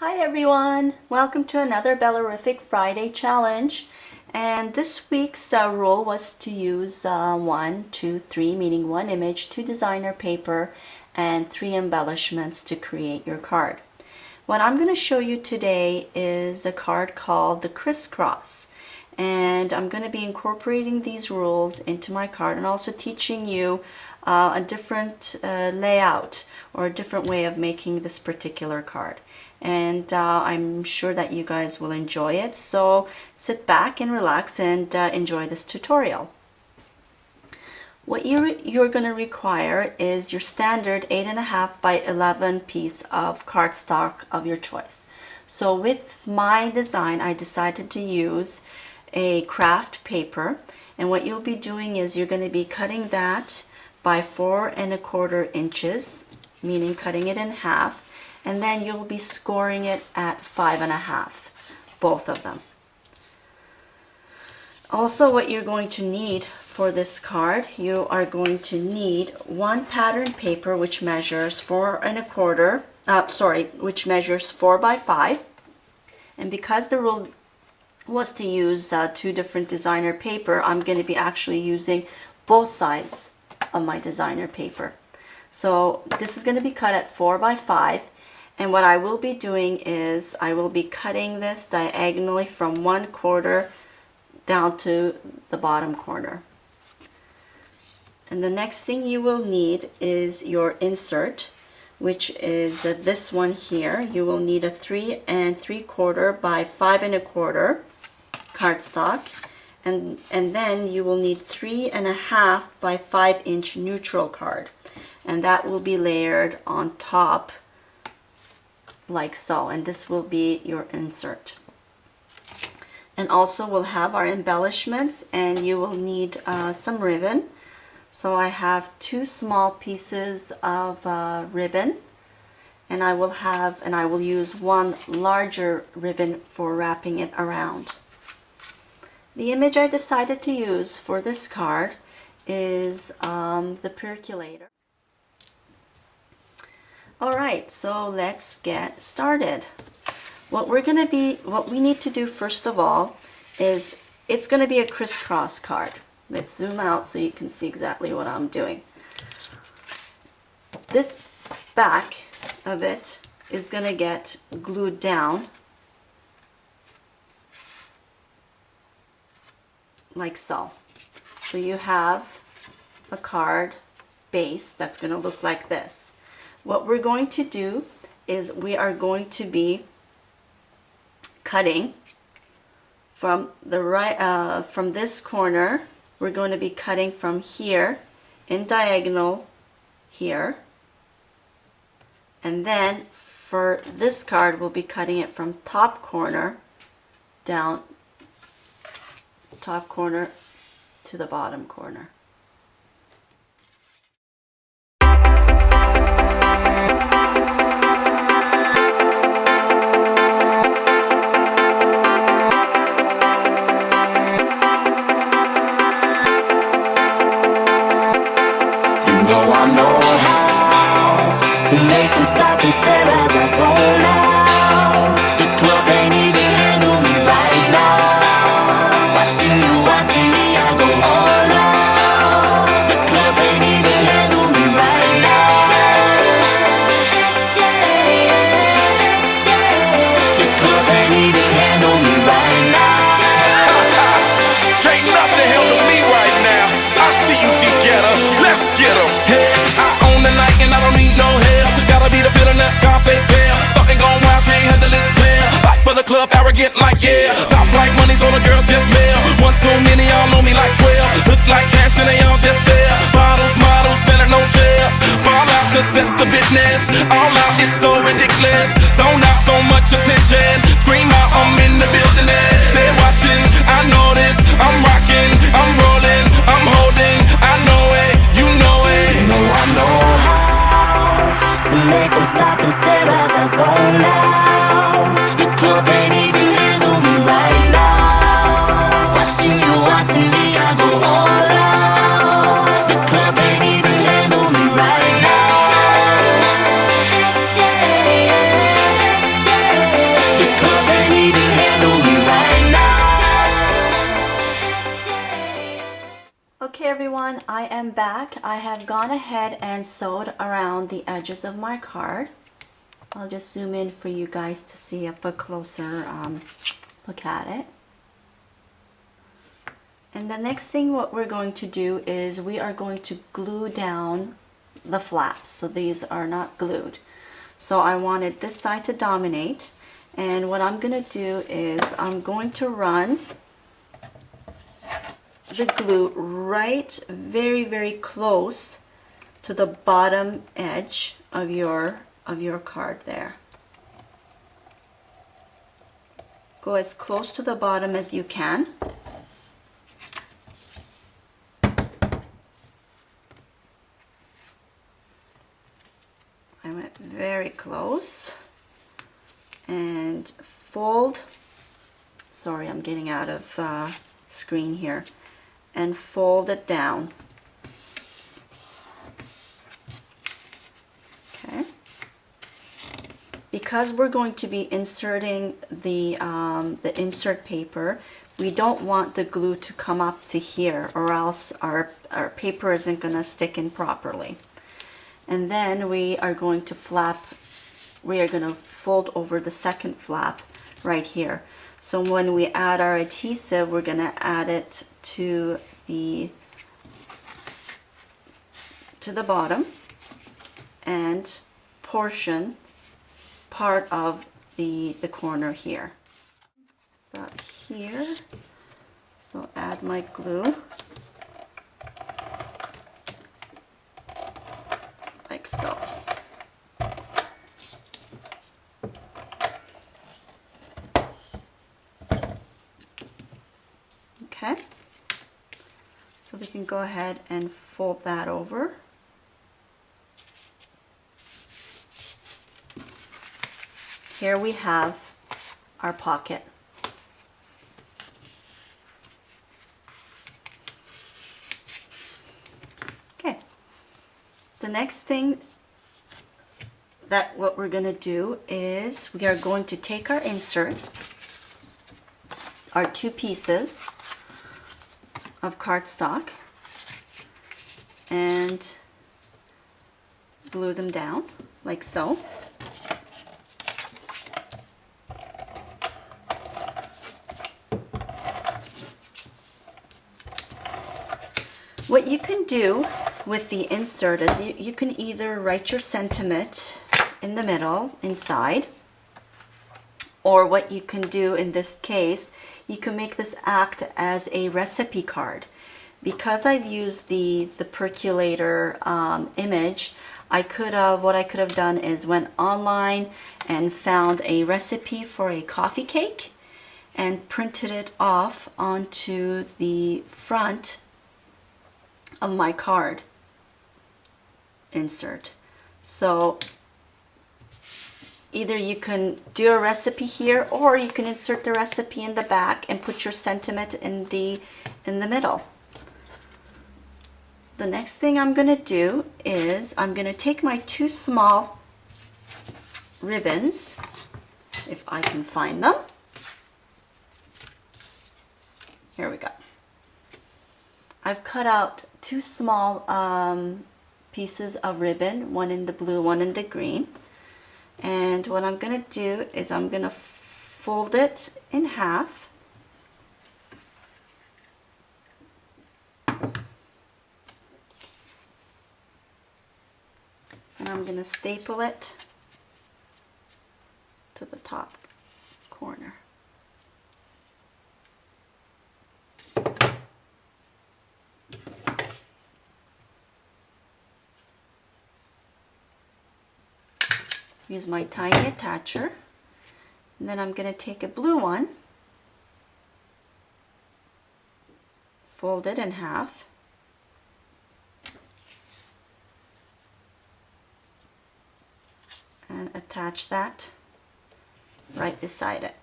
Hi everyone! Welcome to another Bellarific Friday challenge. And this week's rule was to use 1, 2, 3, meaning 1 image, 2 designer paper, and 3 embellishments to create your card. What I'm going to show you today is a card called the crisscross. And I'm going to be incorporating these rules into my card and also teaching you a different layout or a different way of making this particular card. And I'm sure that you guys will enjoy it. So sit back and relax and enjoy this tutorial. What you're going to require is your standard 8.5 by 11 piece of cardstock of your choice. So with my design, I decided to use a craft paper, and what you'll be doing is you're going to be cutting that by 4¼ inches, meaning cutting it in half, and then you'll be scoring it at 5.5, both of them. Also, what you're going to need for this card, you are going to need 1 pattern paper which measures 4¼ which measures 4 by 5, and because the rule was to use 2 different designer paper, I'm going to be actually using both sides of my designer paper. So this is going to be cut at 4 by 5, and what I will be doing is I will be cutting this diagonally from 1/4 down to the bottom corner. And the next thing you will need is your insert, which is this one here. You will need a 3 3/4 by 5¼ cardstock, and then you will need 3.5 by 5" neutral card, and that will be layered on top like so, and this will be your insert. And also we'll have our embellishments, and you will need some ribbon. So I have 2 small pieces of ribbon, and I will use 1 larger ribbon for wrapping it around. The image I decided to use for this card is the percolator. Alright, so let's get started. What we need to do first of all is, it's going to be a crisscross card. Let's zoom out so you can see exactly what I'm doing. This back of it is going to get glued down like so. So you have a card base that's going to look like this. What we're going to do is we are going to be cutting from the right, from this corner. We're going to be cutting from here in diagonal here, and then for this card we'll be cutting it from top corner down, top corner to the bottom corner. I know how to make them stop and stare as I zone out. The club can't even handle me right now. Watching me, I go all out. The club can't even handle me right now. The club can't even handle me right now. Can't nothing handle me right now. I see you, D-Getter. Let's get 'em. I own the night and I don't need no help. Gotta be the feeling that Scarface fell. Starting gone wild, can't handle this player. Fight for the club, arrogant like yeah. Top like money, so the girls just mail. One too many, y'all know me like 12. Look like cash and they all just there. Bottles, models, selling no shares. Fall out, cause that's the business. All out is so ridiculous. Zone out, so much attention. Scream out, I'm in the building. They're watching, I know this. I'm rocking, I'm rolling, I'm holding. I know it, you know it. I know how to make them stop and stare as I zone out. The club can't even handle me right now. Watching me, I go all out. The club can't even handle me right now. everyone, I am back. I have gone ahead and sewed around the edges of my card. I'll just zoom in for you guys to see up a closer look at it. And the next thing what we're going to do is we are going to glue down the flaps. So these are not glued. So I wanted this side to dominate. And what I'm going to do is I'm going to run the glue right very close to the bottom edge of your card there. Go as close to the bottom as you can. I went very close and fold. Sorry, I'm getting out of screen here. And fold it down. Okay. Because we're going to be inserting the insert paper, we don't want the glue to come up to here, or else our paper isn't going to stick in properly. And then we are going to fold over the second flap right here. So when we add our adhesive, we're going to add it to the bottom and part of the corner here. About here. So add my glue. Like so. Okay, so we can go ahead and fold that over. Here we have our pocket. Okay, the next thing that what we're going to do is we are going to take our insert, our two pieces of cardstock, and glue them down like so. What you can do with the insert is you can either write your sentiment in the middle inside, or what you can do in this case, you can make this act as a recipe card. Because I've used the percolator image, what I could have done is went online and found a recipe for a coffee cake and printed it off onto the front of my card insert. So either you can do a recipe here, or you can insert the recipe in the back and put your sentiment in the middle. The next thing I'm going to do is I'm going to take my two small ribbons, if I can find them. Here we go. I've cut out two small pieces of ribbon, one in the blue, one in the green. And what I'm going to do is I'm going to fold it in half. And I'm going to staple it to the top corner. Use my tiny attacher, and then I'm going to take a blue one, fold it in half, and attach that right beside it.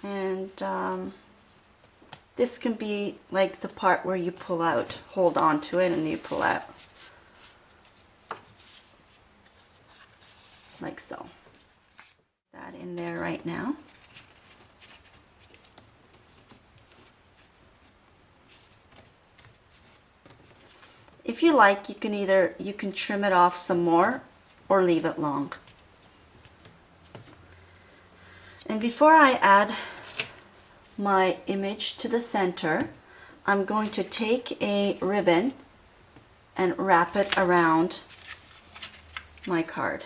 And this can be like the part where you pull out, hold on to it and you pull out. Like so. that in there right now. If you like, you can trim it off some more or leave it long. And before I add my image to the center, I'm going to take a ribbon and wrap it around my card.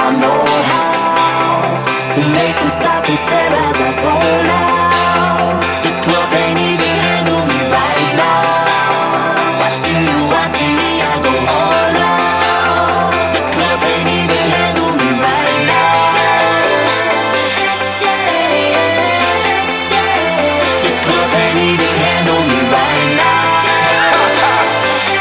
I know how to make them stop and stare as I zone out. The club can't even handle me right now. Watching me, I go all out. The club can't even handle me right now. The club can't even handle me right now.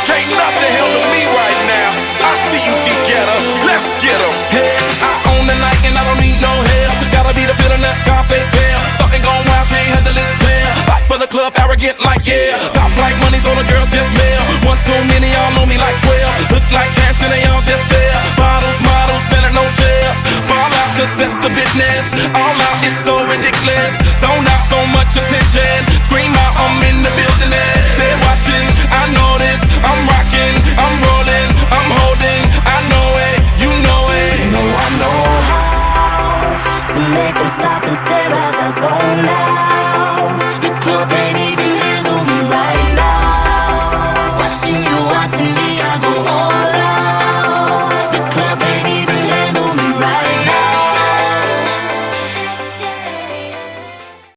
Can't nothing handle me right now. I see you, D-Getter. Let's get 'em. Hey, I own the night and I don't need no help. Gotta be the feeling that Scarface feel. Starting going wild, can't handle this pill. Fight for the club, arrogant like yeah. Top like money, so the girls just mail. One too many, y'all know me like 12. Look like cash and they all just there. Bottles, models, selling no shares. Fall out, cause that's the business. All out is so ridiculous. Zone out, so much attention. Scream out, I'm in the building. They're watching, I know this. I'm rocking, I'm rolling, I'm holding. I know it, you know it. I know how to make them stop and stare as I zone out. The club can't even handle me right now. Watching me,